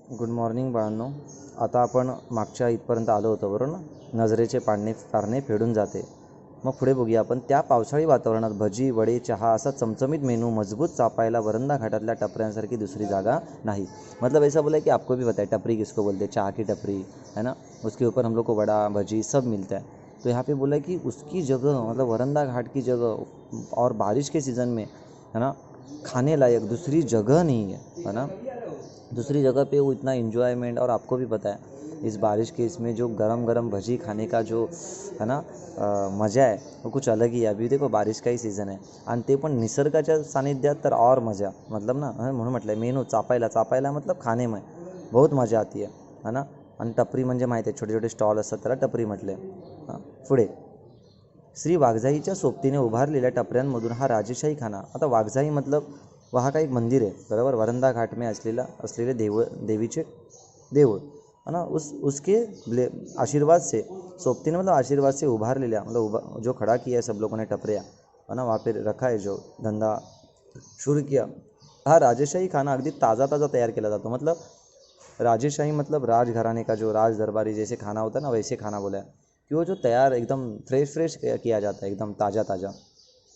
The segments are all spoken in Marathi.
गुड मॉर्निंग बाळांनो. आता आपण मागच्या इथपर्यंत आलो होतो बरोबर ना. नजरेचे पारणे फेडून जाते. मग पुढे बघूया आपण. त्या पावसाळी वातावरणात भजी वडे चहा असा चमचमीत मेनू मजबूत चापायला वरंदा घाटातल्या टपऱ्यांसारखी दुसरी जागा नहीं. मतलब ऐसा बोला है कि आपको भी पता है टपरी किसको बोलते हैं. चाह की टपरी है ना, उसके ऊपर हम लोग को वड़ा भजी सब मिलता है. तो यहाँ पे बोला है कि उसकी जगह मतलब वरंदा घाट की जगह और बारिश के सीज़न में है ना खाने लायक दूसरी जगह नहीं है ना. दूसरी जगह पे वो इतना इन्जॉयमेंट, और आपको भी पता है इस बारिश के इसमें जो गरम गरम भजी खाने का जो है ना मजा आहे वो कुछ अलग ही आहे. अभी देखो बारिश का ही सीज़न आहे आणि ते पण निसर्गाच्या सानिध्यात तर और मजा. मतलब ना म्हणून म्हटलं आहे मेनू चापायला मतलब खाने में बहुत मजा आती है ना. आणि टपरी म्हणजे माहिती आहे छोटे छोटे स्टॉल असतात त्याला टपरी म्हटले. हां पुढे श्री वाघजाईच्या सोबतीने उभारलेल्या टपऱ्यांमधून हा राजेशाही खाना. आता वाघजाई मतलब वहाँ का एक मंदिर है बराबर, वरंदा घाट में असलेले देवीचे देऊळ है ना. उसके आशीर्वाद से सोबतीने मतलब आशीर्वाद से उभारलेल्या मतलब जो खड़ा किया है सब लोगों ने टपरिया है ना, वहाँ पे रखा है जो धंधा शुरू किया. हा राजेशाही खाना अगदी ताज़ा तैयार केला जातो. मतलब राजेशाही मतलब राजघराने का जो राज दरबारी जैसे खाना होता है ना, वैसे खाना बोला है कि वो जो तैयार एकदम फ्रेश किया जाता है, एकदम ताज़ा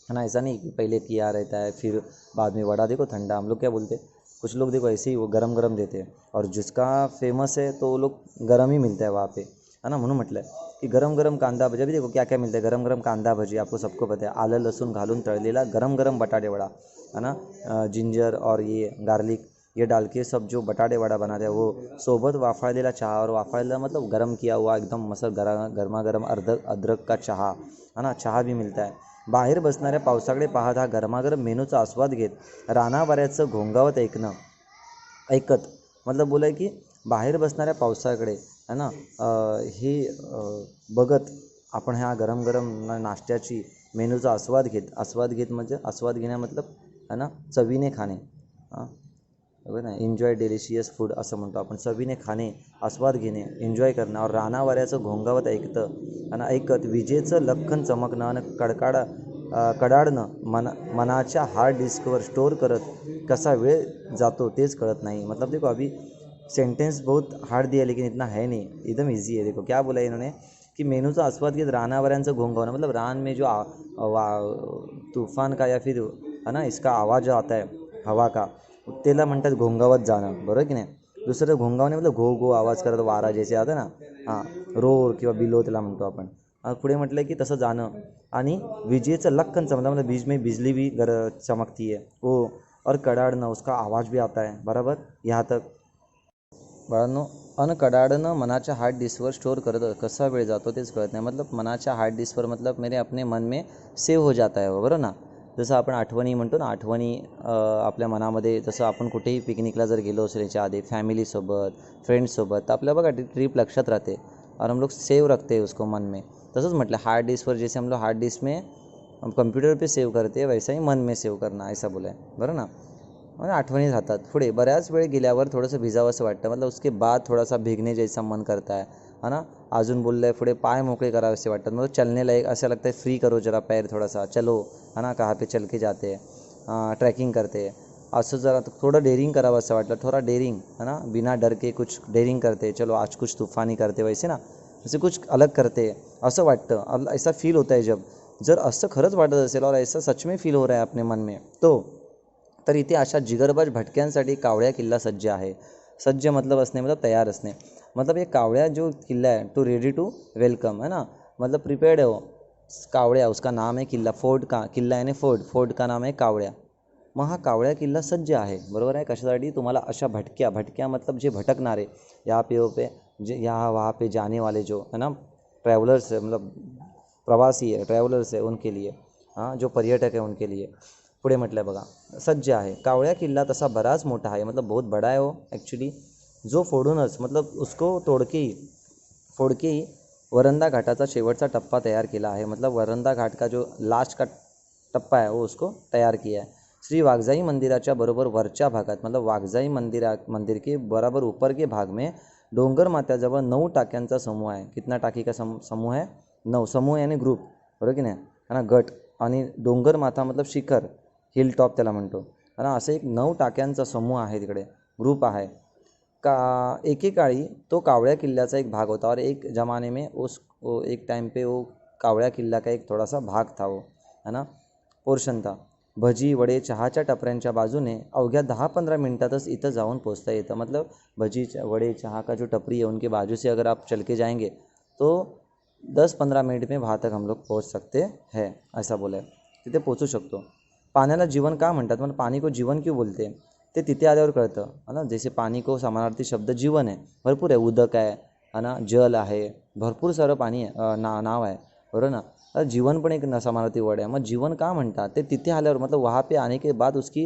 है ना. ऐसा नहीं कि पहले किया रहता है फिर बाद में वड़ा देखो ठंडा. हम लोग क्या बोलते हैं, कुछ लोग देखो ऐसे ही वो गरम गरम देते हैं, और जिसका फेमस है तो वो लोग गरम ही मिलता है वहाँ पे है ना. म्हणून म्हटलं आहे की गरम गरम कांदा भजी. अभी देखो क्या क्या मिलता है. गरम गरम कांदा भजी आपको सबको पता है, आलं लहसुन घालून तळलेला गरम गरम बटाटे वड़ा है ना. जिंजर और ये गार्लिक ये डाल के सब जो बटाटे वड़ा बनाते हैं वो, सोबत वाफाळलेला चहा. और वाफाळलेला मतलब गरम किया हुआ एकदम मस्त गरमा गरम अदरक का चहा है ना. चहा भी मिलता है. बाहेर बसणाऱ्या पावसाकडे पाहत हा गरमागरम मेनूचा आस्वाद घेत रानावाऱ्याचं घोंगावत ऐकत मतलब बोला की बाहेर बसणाऱ्या पावसाकडे है ना हे बघत आपण ह्या गरम गरम नाश्त्याची मेनूचा आस्वाद घेत म्हणजे आस्वाद घेण्या मतलब है ना चवीने खाणे. हां बघा ना, एन्जॉय डिलिशियस फूड असं म्हणतो आपण. चवीने खाणे, आस्वाद घेणे, एन्जॉय करणं. और रानावाऱ्याचं घोंगावत ऐकत विजेचं लख्खन चमकणं आणि कडाडणं मनाच्या हार्ड डिस्कवर स्टोर करत कसा वेळ जातो तेच कळत नहीं. मतलब देखो अभी सेंटेंस बहुत हार्ड दिया लेकिन इतना है नहीं, एकदम इजी है. देखो क्या बोला इन्होंने कि मेनूचा आस्वाद घेत रानावाऱ्यांचं घोंगावणं. मतलब रान में जो तूफान का या फिर है ना इसका आवाज़ जो आता है हवा का, त्याला म्हणतात घोंगावत जाणं, बरोबर की नाही. दुसरं घोंगावणे मतलब घो घो आवाज करत वारा जैसे आता ना, हां रोर किंवा बिलो त्याला म्हणतो आपण. पुढे म्हटलं की तसं जाणं. आणि विजेचं लख्खन चमकणं मतलब बीच में बिजली भी चमकती है वो, और कडाडणं उसका आवाज़ भी आता है बराबर यहाँ तक. बाळांनो, कडाडणं मनाच्या हार्ड डिस्कवर स्टोर करत कसा वेळ जातो तेच कळत नाही. मतलब मनाच्या हार्ड डिस्कवर मतलब मेरे अपने मन में सेव्ह हो जाता है वो, बरोबर ना. जसं आपण आठवणी म्हणतो ना, आठवणी आपल्या मनामध्ये. जसं आपण कुठेही पिकनिकला जर गेलो असेल याच्या आधी फॅमिलीसोबत फ्रेंड्ससोबत, तर आपल्या बघा ट्रिप लक्षात राहते और हम लोग सेव रखते हैं उसको मन में. तसंच म्हटलं हार्ड डिस्कवर जैसे हम लोग हार्ड डिस्क में कंप्यूटर पे सेव करते हैं वैसा ही मन में सेव करना ऐसा बोला आहे, बरं ना. म्हणजे आठवणी राहतात. पुढे बऱ्याच वेळ गेल्यावर थोडंसं भिजावं असं वाटतं. मतलब उसके बाद थोडासा भीगने जैसा मन करता है ना. अजून बोललं आहे पुढे पाय मोकळे करावे असे वाटतात. मतलब चलने लायक असं लगता है, फ्री करो जरा पैर थोडासा, चलो है ना, कहाँ पे चल के जाते हैं, ट्रैकिंग करते हैं. असं जरा थोडं डेअरिंग करावं असं वाटलं, थोडा डेअरिंग है ना, बिना डर के कुछ डेअरिंग करते, चलो आज कुछ तूफानी करते वैसे ना, जैसे कुछ अलग करते असं वाटतं. ऐसा फील होता है जब. जर असं खरंच वाटत असेल और ऐसा सच में फील हो रहा है अपने मन में तर इथे अशा जिगरबाज भटक्यांसाठी कावळ्या किल्ला सज्ज आहे. सज्ज मतलब असणे मतलब तयार असणे. मतलब ये कावळ्या जो किल्ला है टू रेडी टू वेलकम है ना, मतलब प्रिपेयर्ड है वो. कावळ्या उसका नाम है किल्ला. फोर्ट का किल्ला यानी फोर्ट का नाम है कावळ्या. मग हा कावळ्या किल्ला सज्ज आहे बरोबर आहे कशासाठी. तुम्हाला अशा भटक्या मतलब जे भटकणारे यहाँ पे जे यहाँ वहाँ पे जाने वाले जो है ना ट्रैवलर्स है, मतलब प्रवासी है ट्रैवलर्स है उनके लिए, हाँ जो पर्यटक है उनके लिए. पुढे म्हटलं बघा सज्ज आहे. कावळ्या किल्ला तसा बराच मोठा आहे, मतलब बहुत बड़ा है वो एक्चुअली. जो फोडूनच मतलब उसको फोड़ के ही वरंदा घाटाचा शेवटचा टप्पा तयार केला आहे. मतलब वरंदा घाट का जो लास्ट का टप्पा है वो उसको तैयार किया है. श्री वाघजाई मंदिराच्या बरोबर वरच्या भागात मतलब वाघजाई मंदिर के बराबर ऊपर के भाग में डोंगर माथ्याजवळ 9 टाक्यांचा समूह आहे. कितना टाकी का समूह है 9. समूह यानी ग्रुप, बरोबर की नाही है ना, गट. आणि डोंगर माथा मतलब शिखर, हिल टॉप त्याला म्हणतो है ना. असं एक 9 टाक्यांचा समूह आहे तिकडे, ग्रुप आहे. एकेकाळी तो कावड़िया किल्ल्याचा एक भाग होता और एक ज़माने में एक टाइम पे वो कावड़िया किल्ला का एक थोड़ा सा भाग था, वो है ना, पोर्शन था. भजी वडे चहाच्या टपऱ्यांच्या बाजूने अवघ्या 10-15 मिनटातच इथं जाऊन पोचता येतं. मतलब भजी वडे चहा का जो टपरी है उनके बाजू से अगर आप चल के जाएंगे तो 10-15 मिनिट में वहाँ तक हम लोग पोहोच सकते हैं, ऐसा बोला आहे. तिथे पोचू शकतो. पाण्याला जीवन का म्हणतात, म्हणजे पाणी को जीवन क्यों बोलते हैं ते तिथे आल्यावर कळतं, है ना. जैसे पाणी को समानार्थी शब्द जीवन आहे, भरपूर आहे. उदक आहे, है ना, जल आहे, भरपूर सारं पाणी आहे, नाव आहे, बरोबर ना. जीवन पण एक समानार्थी वर्ड है. मग जीवन का म्हणतात ते तिथे आल्यावर, मतलब वहाँ पे आने के बाद उसकी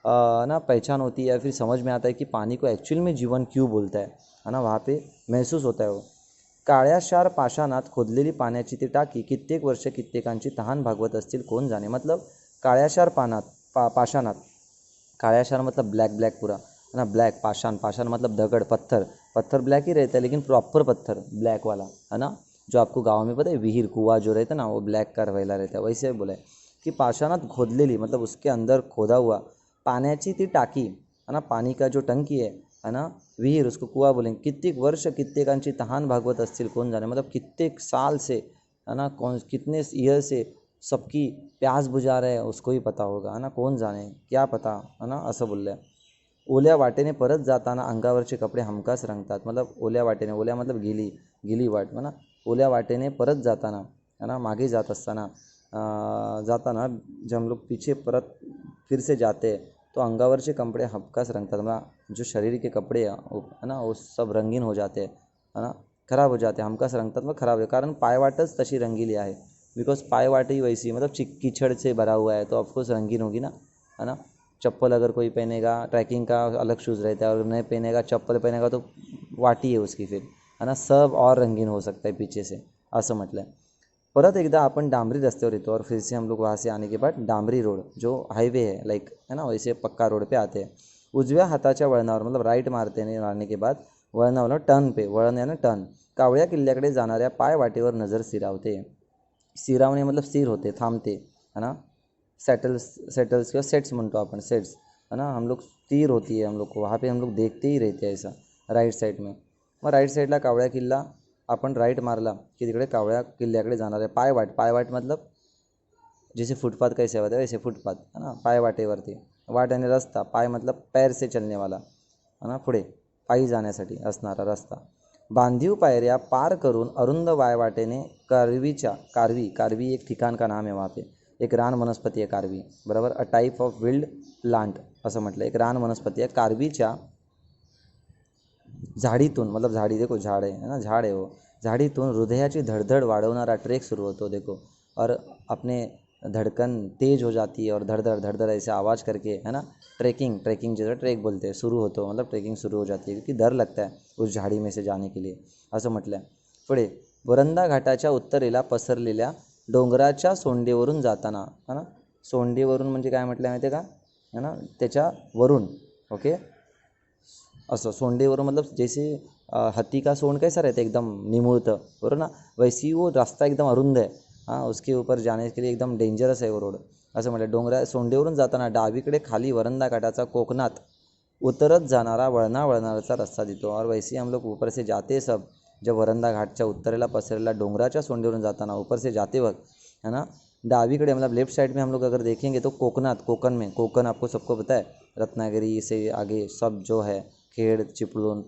ना पहचान होती है या फिर समझ में आता है कि पानी को एक्चुअल में जीवन क्यों बोलता है ना. वहाँ पे महसूस होता है वो. काळ्याशार पाषाणात खोदलेली पाण्याची ती टाकी कित्येक वर्ष कित्येकांची तहान भागवत असतील कोण जाणे. मतलब काळ्याशार पाषाणात, काळ्याशार मतलब ब्लैक पूरा, है ना. ब्लैक पाषाण मतलब दगड़, पत्थर ब्लैक ही रहता है लेकिन प्रॉपर पत्थर ब्लैक वाला, है ना. जो आपको गांव में पता है विहीर कुआं जो रहता है ना वो ब्लैक का रवेला रहता है, वैसे बोला है कि पाषाणात खोदलेली, मतलब उसके अंदर खोदा हुआ पाण्याची ती टाकी, है ना, पानी का जो टंकी है ना, विहीर उसको कुआं बोलेंगे. कित्येक वर्ष कित्येकांची तहान भागवत असतील कोण जाने, मतलब कित्येक साल से, है ना, कितने ईयर से सबकी प्यास बुझा रहे हैं उसको ही पता होगा, है ना. कोण जाने, क्या पता, है ना, असं बोललं आहे. ओल्या वाटेने परत जाताना अंगावरचे कपडे हमखास रंगतात. मतलब ओल्या वाटेने, ओल्या मतलब गिली वाट, है ना. ओल्या वाटेने परत जाताना, है ना, मागे जात असताना जाताना जब हम लोग पीछे परत फिर से जाते हैं तो अंगावरचे कपडे हमखास रंगतात. मतलब जो शरीर के कपड़े है ना वो सब रंगीन हो जाते हैं, है ना, खराब हो जाते हैं. हमखास रंगतात मग खराब है, कारण पायवाटच तशी रंगीली आहे. बिकॉज पायवाट ही वैसी, मतलब कीचड़ से भरा हुआ है तो ऑफकोर्स रंगीन होगी ना, है ना. चप्पल अगर कोई पहनेगा, ट्रैकिंग का अलग शूज़ रहता है, और नहीं पहनेगा, चप्पल पहनेगा तो वाटी है उसकी फिर, है ना, सब और रंगीन हो सकता है पीछे से, असं म्हटलं आहे. परत एकदा आपण डांबरी रस्त्यावर येतो और फिर से हम लोग वहाँ से आने के बाद डांबरी रोड जो हाईवे है लाइक, है ना, वैसे पक्का रोड पे आते हैं. उजव्या हाताच्या वळणावर, मतलब राईट मारने के बाद वळणावर टर्न पे, वळण यानं टर्न, कावळ्या किल्ल्याकडे जाणाऱ्या पायवाटेवर नजर स्थिरावते. स्थिरावणे मतलब स्थिर होते, थांबते, है ना. सेटल्स किंवा सेट्स म्हणतो आपण, सेट्स, है ना. हम लोग स्थिर होती है, हम लोग को वहाँ पे हम लोग देखते ही रहते हैं ऐसा, राईट साईड में. मग राईट साईडला कावळ्या किल्ला, आपण राईट मारला की तिकडे कावळ्या किल्ल्याकडे जाणार आहे. पायवाट मतलब जैसे फुटपाथ कैसे होता है वैसे फुटपाथ, है ना, पायवाटेवरती. वाट आणि रस्ता, पाय मतलब पैर से चलने वाला, है ना, पुढे पायी जाण्यासाठी असणारा रस्ता. बांधीव पायऱ्या पार करून अरुंद वायवाटेने कारवी एक ठिकाण का नाम है वहाँ पे, एक रान वनस्पती आहे कारवी, बरोबर. A type of wild plant असं म्हटलं, एक रान वनस्पती आहे. कारवीच्या झाडीतून, मतलब झाडी देखो, झाड है ना, झाड है वो, झाडीतून हृदयाची धडधड वाढवणारा ट्रेक सुरू होतो देखो. और अपने धड़कन तेज हो जाती है और धड़ ऐसे आवाज़ करके, है ना, ट्रैकिंग जैसा ट्रेक बोलते हैं, शुरू होतो, मतलब ट्रेकिंग शुरू हो जाती है क्योंकि डर लगता है उस झाड़ी में से जाने के लिए, असं म्हटलं आहे. पुढे वरंदा घाटाच्या उत्तरेला पसरलेल्या डोंगराच्या सोंडेवरून जाताना, है ना, सोंडेवरून म्हणजे काय म्हटलं माहिती आहे का, है ना, त्याच्या वरून, ओके, असं सोंडेवरून मतलब जैसे हाथी का सोंड कैसा रहता है एकदम निमुळतं, बरोबर ना, वैसी वो रास्ता एकदम अरुंद है. हाँ, उसके ऊपर जाने के लिए एकदम डेंजरस है वो रोड, असं म्हटलं. सोंडेवरून जाताना डावीकडे खाली वरंदा घाटाचा कोकणात उतरत जाणारा वळणाचा रस्ता दिसतो. और वैसे हम लोग ऊपर से जाते सब, जब वरंदा घाटच्या उत्तरेला पसरलेला डोंगराच्या सोंडेवरून जाताना ऊपर से जाते वक्त, है ना, डावीकडे मतलब लेफ्ट साइड में हम लोग अगर देखेंगे तो कोकण आपको सबको पता है, रत्नागिरी से आगे सब जो है, खेड, चिपळूण,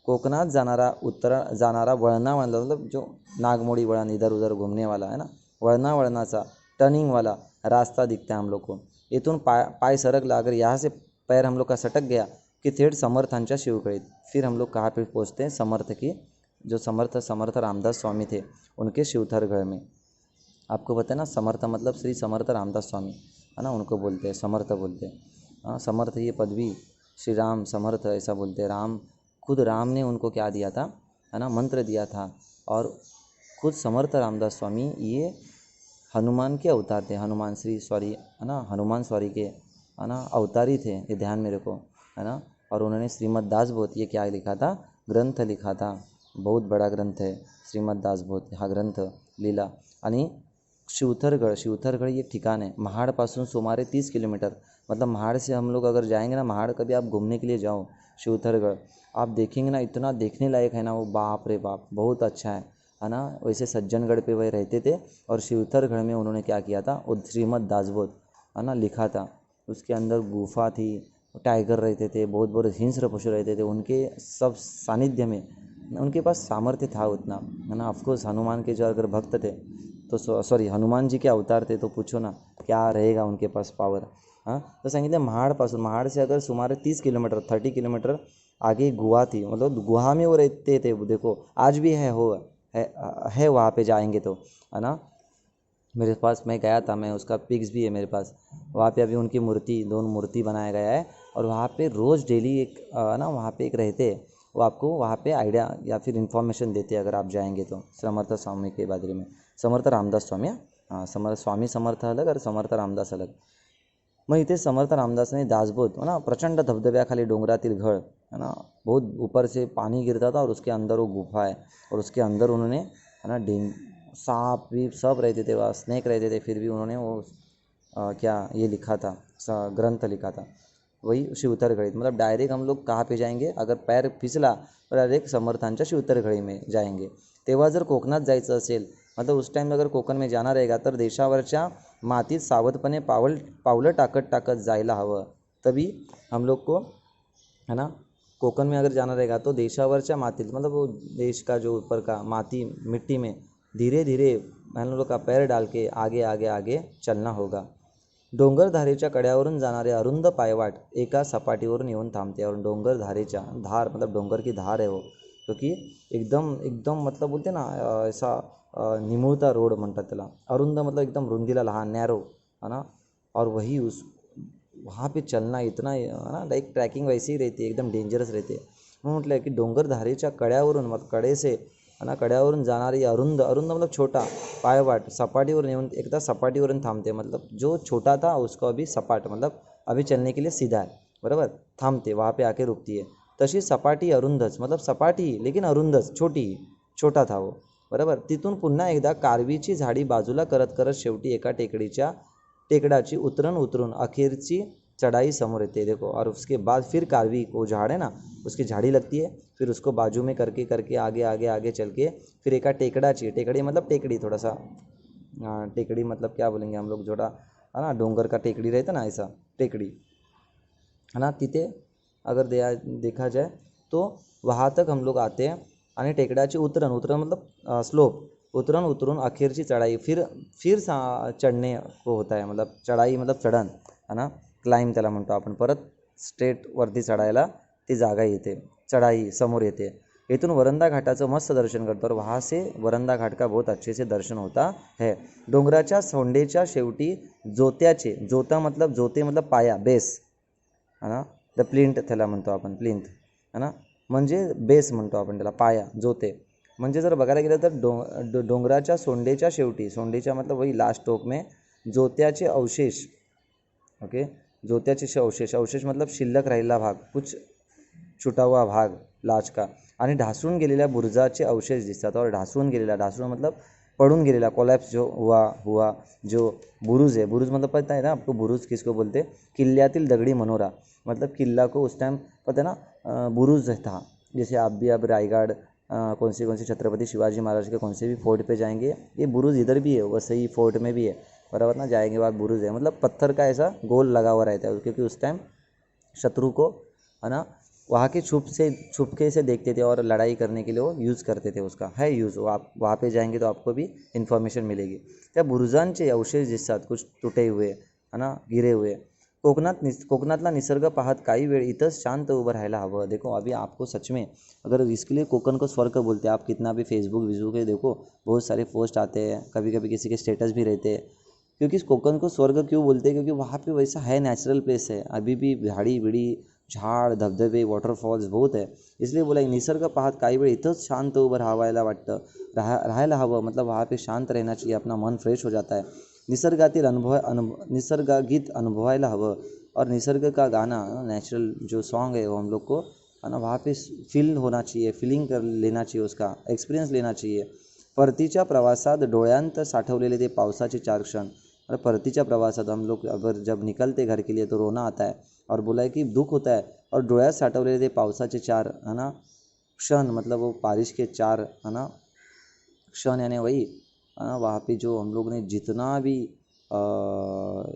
कोकणात जाणारा वळणा मतलब जो नागमोड़ी वळण, इधर उधर घूमने वाला, है ना, वळणाचा टर्निंग वाला रास्ता दिखता है हम लोग को. इथून पाय सरकला, अगर यहाँ से पैर हम लोग का सटक गया कि थेट समर्थांच्या शिवकळीत. फिर हम लोग कहाँ पे पहुँचते हैं, समर्थ की, जो समर्थ रामदास स्वामी थे उनके शिवथरगढ़ में. आपको पता है ना, समर्थ मतलब श्री समर्थ रामदास स्वामी, है ना, उनको बोलते हैं समर्थ बोलते हैं. हाँ, समर्थ ये पदवी, श्री राम समर्थ ऐसा बोलते हैं. खुद राम ने उनको क्या दिया था, है ना, मंत्र दिया था. और खुद समर्थ रामदास स्वामी ये हनुमान के अवतार थे, हनुमान सॉरी के, है ना, अवतारी थे, ये ध्यान मेरे को, है ना. और उन्होंने श्रीमद् दासबोध ये क्या लिखा था, ग्रंथ लिखा था, बहुत बड़ा ग्रंथ है श्रीमद् दासबोध, हा ग्रंथ लिहिला. आणि शिवथरगढ़ ये ठिकान है महाड़ पासून सुमारे 30 किलोमीटर. मतलब महाड़ से हम लोग अगर जाएंगे ना, महाड़ कभी आप घूमने के लिए जाओ, शिवथरगढ़ आप देखेंगे ना, इतना देखने लायक है ना वो, बाप रे बाप, बहुत अच्छा है ना। वैसे सज्जनगढ़ पे वह रहते थे और शिवथरगढ़ में उन्होंने क्या किया था, वो श्रीमद् दासबोध है ना लिखा था। उसके अंदर गुफा थी, टाइगर रहते थे, बहुत बड़े हिंस्र पशु रहते थे, उनके सब सानिध्य में उनके पास सामर्थ्य था उतना, है ना। ऑफकोर्स हनुमान के जो अगर भक्त थे तो सॉरी हनुमान जी के अवतार थे, तो पूछो ना क्या रहेगा उनके पास पावर। हाँ, तो सांगितलं महाडपासून, महाड से अगर सुमारे 30 किलोमीटर 30 किलोमीटर आगे गुहा थी, मतलब गुहा में वो रहते थे। देखो आज भी है वहाँ पे जाएंगे तो, है ना। मेरे पास, मैं गया था, मैं उसका पिक्स भी है मेरे पास। वहाँ पे अभी उनकी मूर्ति, दोनों मूर्ति बनाया गया है, और वहाँ पे रोज़ डेली एक ना वहाँ पे एक रहते हैं, वो आपको वहाँ पे आइडिया या फिर इन्फॉर्मेशन देते हैं अगर आप जाएंगे तो, समर्थ स्वामी के बारे में। समर्थ रामदास स्वामी, हाँ स्वामी समर्थ अलग और समर्थ रामदास अलग। मग इथे समर्थ रामदासने दासबोध, है ना, प्रचंड धबधब्याखाली डोंगरातील घळ, है ना, बहुत ऊपर से पानी गिरता था और उसके अंदर वो गुफा है, और उसके अंदर उन्होंने, है ना, सांप भी सब रहते थे, वहाँ स्नेक रहते थे, फिर भी उन्होंने वो क्या ये लिखा था, ग्रंथ लिखा था, वही शिवथरगढ़ी। मतलब डायरेक्ट हम लोग कहाँ पे जाएंगे, अगर पैर फिसला तर डायरेक्ट समर्थांच्या शिवथरगढ़ी में जाएंगे। तेव्हा जर कोकणात जायचं असेल, मतलब उस टाइम अगर कोकण में जाना रहेगा तर देशावरच्या मातीत सावधपणे पावलं टाकत जायला हवं, तभी हम लोग को, है ना, कोकण में अगर जाना रहेगा तो देशावरच्या मातीत, मतलब वो देश का जो ऊपर का माटी मिट्टी में धीरे धीरे हम लोग का पैर डाल के आगे आगे आगे चलना होगा। डोंगरधारेच्या कड्यावरून जाणारे अरुंद पायवाट एका सपाटीवरून येऊन थांबते, और डोंगरधारेच्या धार मतलब डोंगर की धार है वो, क्योंकि एकदम एकदम मतलब बोलते ना ऐसा निमुळता रोड म्हणतात त्याला, अरुंद मतलब एकदम रुंदीला लहान, नॅरो, है ना। और वही उस वहाँ पे चलना इतना, है ना, लाइक ट्रैकिंग वैसी ही रहती है, एकदम डेंजरस रहती है। मैं म्हटलं की डोंगरधारेच्या कड्यावरून, मतलब कडे से, है ना, कड्यावरून जाणारी अरुंद, अरुंद मतलब छोटा पायवाट सपाटीवर येऊन एकदा सपाटीवरून थांबते, मतलब जो छोटा था उसको अभी सपाट, मतलब अभी चलने के लिए सीधा है, बराबर, थांबते, वहाँ पे आके रुकती है। तशी सपाटी अरुंदच, मतलब सपाटी लेकिन अरुंदच, छोटा था वो, बरोबर। तिथून पुन्हा एकदा कारवीची झाडी बाजूला करत करत शेवटी एका टेकडाची उतरून अखेरची चढ़ाई समोर येते, देखो। और उसके बाद फिर कारवी को झाड़ है ना, उसकी झाड़ी लगती है, फिर उसको बाजू में करके करके आगे आगे आगे चल के फिर एका टेकड़ी मतलब टेकड़ी, थोड़ा सा टेकड़ी मतलब क्या बोलेंगे हम लोग, जोड़ा, है ना, डोंगर का टेकड़ी रहता ना, ऐसा टेकड़ी, है ना। तिथे अगर देखा जाए तो वहाँ तक हम लोग आते हैं, आणि टेकडाची उतरण मतलब स्लोप, उतरून अखेरची चढ़ाई, फिर चढ़ने को होता है, मतलब चढ़ाई मतलब चढण, है ना, क्लाइंब त्याला म्हणतो आपण। परत स्ट्रेट वरती चढायला ती जागा येते, चढाई समोर येते। इथून वरंदा घाटाचं मस्त दर्शन करतो, और वहाँ से वरंदा घाट का बहुत अच्छे से दर्शन होता है। डोंगराच्या सोंडेच्या शेवटी जोता मतलब जोते मतलब पाया, बेस, है ना, द प्लिंथ त्याला म्हणतो आपण, प्लिंथ, है ना, म्हणजे बेस म्हणतो आपण त्याला, पाया, जोते। म्हणजे जर बघायला गेलं तर डोंगराच्या सोंडेच्या शेवटी, सोंडेच्या मतलब वही लास्ट टोक में, जोत्याचे अवशेष, ओके, जोत्याचे अवशेष मतलब शिल्लक राहिलेला भाग, कुछ छुटा हुआ भाग लाच का, आणि ढासळून गेलेल्या बुरुजाचे अवशेष दिसतात। और ढासळून मतलब पडून गेलेला, कोलॅप्स जो हुआ जो बुरुज है, बुरुज मतलब पता है ना आपको, बुरुज किसको बोलते, किल्ल्यातील दगडी मनोरा, मतलब किला को उस टाइम पता है ना, बुरुज था। जैसे आप भी अब रायगढ़ कौन से छत्रपति शिवाजी महाराज के कौन से भी फोर्ट पे जाएंगे, ये बुरुज इधर भी है, वैसे ही फोर्ट में भी है, बराबर ना, जाएंगे बाद बुरुज है, मतलब पत्थर का ऐसा गोल लगा हुआ रहता है, क्योंकि उस टाइम शत्रु को, है ना, वहाँ के छुपके से देखते थे और लड़ाई करने के लिए वो यूज़ करते थे, उसका है यूज़। वो आप वहाँ पे जाएंगे तो आपको भी इन्फॉर्मेशन मिलेगी। त्या बुरुजांचे अवशेष दिसतात, कुछ टूटे हुए, है ना, गिरे हुए। कोकणातला निसर्ग पाहत काही वेळ इथंच शांत उभं राहायला हवं। देखो अभी आपको सच में, अगर इसके लिए कोकण को स्वर्ग बोलते हैं, आप कितना भी फेसबुक पे देखो, बहुत सारे पोस्ट आते हैं, कभी कभी किसी के स्टेटस भी रहते हैं, क्योंकि इस कोकण को स्वर्ग क्यों बोलते हैं, क्योंकि वहाँ पे वैसा है, नेचुरल प्लेस है, अभी भी झाड़ी बिड़ी, झाड, धबधबे, वॉटरफॉल्स बहुत है, इसलिए बोला निसर्ग पाहत काही वेळ इथंच शांत उभं राहायला वाटतं, राहायला हवं, मतलब वहाँ पे शांत रहना चाहिए, अपना मन फ्रेश हो जाता है, निसर्गातील निसर्गगीत अनुभवायला हवं, और निसर्ग का गाना, नेचुरल जो सॉन्ग है वो हम लोग को, है ना, वहाँ पे फील होना चाहिए, फीलिंग कर लेना चाहिए, उसका एक्सपीरियंस लेना चाहिए। परतीच्या प्रवासात डोळ्यांत साठवलेले ते पावसाचे 4 क्षण, और परतीच्या प्रवासात हम लोग अगर जब निकलते घर के लिए तो रोना आता है, और बोला है की दुःख होत आहे और डोळ्यात साठवलेले ते पावसाचे चार है ना क्षण, मतलब वो बारिश के चार है ना क्षण, यानी वही है ना, वहाँ पे जो हम लोग ने जितना भी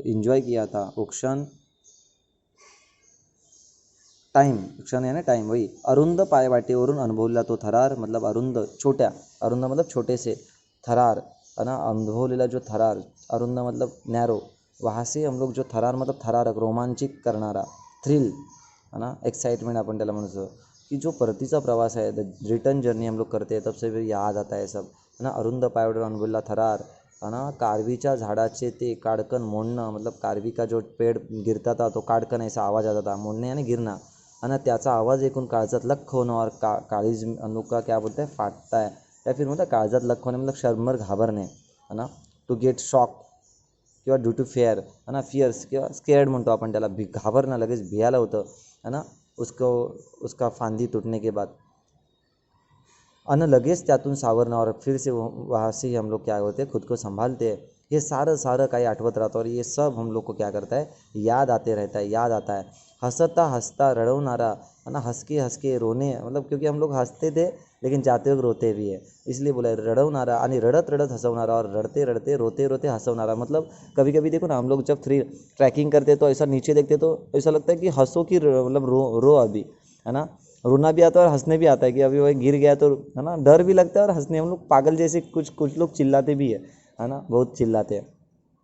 इंजॉय किया था वो क्षण, टाइम, क्षण यानी टाइम, वही अरुंद पायवाटेवरून अनुभवलेला तो थरार, मतलब अरुंद छोट्या, अरुंद मतलब छोटे से, थरार है ना, अनुभवलेला जो थरार, अरुंद मतलब नैरो, वहाँ से हम लोग जो थरार मतलब थरारक, रोमांचित करणारा, थ्रिल है ना, एक्साइटमेंट अपन त्याला म्हणतो की जो परतीचा प्रवास आहे, द रिटर्न जर्नी हम लोग करते हैं, तब से फिर याद आता है सब है ना, अरुंद पायवाटेवर अनुभवलेला थरार है ना, कारवीच्या झाडाचे ते काडकन मोडणं, मतलब कारवी का जो पेड़ गिरता था तो काडकन ऐसा आवाज़ आता था, मोडणे यानी गिरना है ना, त्याचा आवाज़ ऐकून काळजात लख होणं, और काळीज हम लोग का क्या बोलते हैं, फाटता है, या फिर मतलब काळजात लख होने मतलब शर्मर घाबरणे है ना, टू गेट शॉक किंवा ड्यू टू फेअर है ना, फियर्स किंवा स्केअर्ड म्हणतो आपण त्याला, घाबरणं, लगेच भियालं होतं है ना, उसका फांदी टूटने के बाद, अन लगेच त्यातून सावरणं, और फिर से वहाँ से ही हम लोग क्या होते हैं, खुद को संभालते हैं, ये सारं काही आठवत राहतं, और ये सब हम लोग को क्या करता है, याद आते रहता है, याद आता है, हंसता हंसता रड़वनारा है ना, हंस के रोने, मतलब क्योंकि हम लोग हंसते थे लेकिन जाते वक्त रोते भी है, इसलिए बोला रड़वनारा, आणि रड़त रड़त हंसवनारा, और रड़ते रड़ते रोते रोते हंसवनारा, मतलब कभी कभी देखो ना, हम लोग जब ट्रैकिंग करते तो ऐसा नीचे देखते तो ऐसा लगता है कि हंसो कि मतलब रो अभी है ना, रोना भी आता है और हंसने भी आता है कि अभी वही गिर गया तो है ना, डर भी लगता है और हंसने, हम लोग पागल जैसे कुछ लोग चिल्लाते भी है ना, बहुत चिल्लाते हैं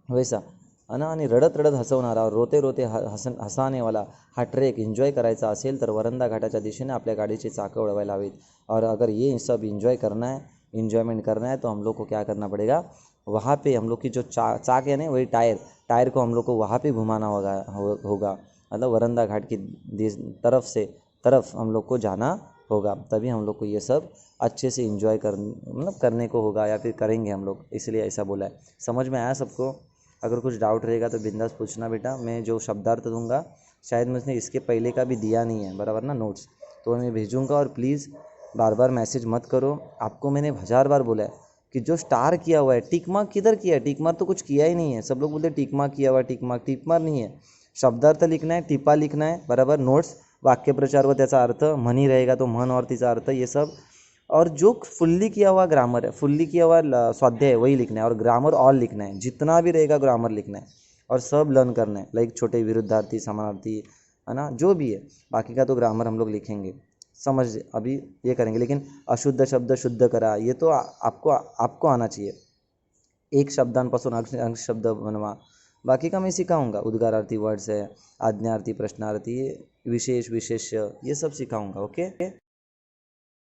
वैसा है ना, आणि रडत रडत हसवणारा, रोते रोते हसानेवाला हा ट्रेक एन्जॉय करायचा असेल तर वरंदा घाटाच्या दिशेने आपल्या गाडीचे चाकं उडवायला हवीत, और अगर ये सब एंजॉय करना है, इन्जॉयमेंट करना है, तो हम लोग को क्या करना पड़ेगा, वहाँ पे हम लोग की जो चाक है ना, वही टायर को हम लोग को वहाँ पे घुमाना होगा, मतलब वरंदा घाट की तरफ हम लोग को जाना होगा, तभी हम लोग को ये सब अच्छे से इंजॉय मतलब करने को होगा, या फिर करेंगे हम लोग, इसलिए ऐसा बोला है। समझ में आया सबको? अगर कुछ डाउट रहेगा तो बिंदास पूछना बेटा, मैं जो शब्दार्थ दूंगा शायद मुझने इसके पहले का भी दिया नहीं है, बराबर ना, नोट्स तो मैं भेजूँगा, और प्लीज़ बार बार मैसेज मत करो, आपको मैंने 1000 बार बोला है कि जो स्टार किया हुआ है, टिक मार्क किधर किया है, टिक मार्क तो कुछ किया ही नहीं है, सब लोग बोलते टिक मार्क किया हुआ है, टिक मार्क नहीं है, शब्दार्थ लिखना है, टिपा लिखना है, बराबर, नोट्स, वाक्यप्रचार व त्याचा अर्थ, म्हणी रहेगा तो म्हण और तिचा अर्थ, ये सब, और जो फुल्ली किया हुआ ग्रामर है, फुल्ली किया हुआ स्वाध्याय है, वही लिखना है, और ग्रामर ऑल लिखना है, जितना भी रहेगा ग्रामर लिखना है, और सब लर्न करना है, लाइक छोटे विरुद्धार्थी, समानार्थी है ना, जो भी है, बाकी का तो ग्रामर हम लोग लिखेंगे, समझ, अभी ये करेंगे, लेकिन अशुद्ध शब्द शुद्ध करा, ये तो आपको आना चाहिए, एक शब्दांपासून अंश शब्द बनवा, बाकी का मैं सिखाऊंगा, उद्गारार्थी वर्ड्स है, आज्ञार्थी, प्रश्नार्थी, विशेष विशेष्य, ये सब सिखाऊंगा, ओके।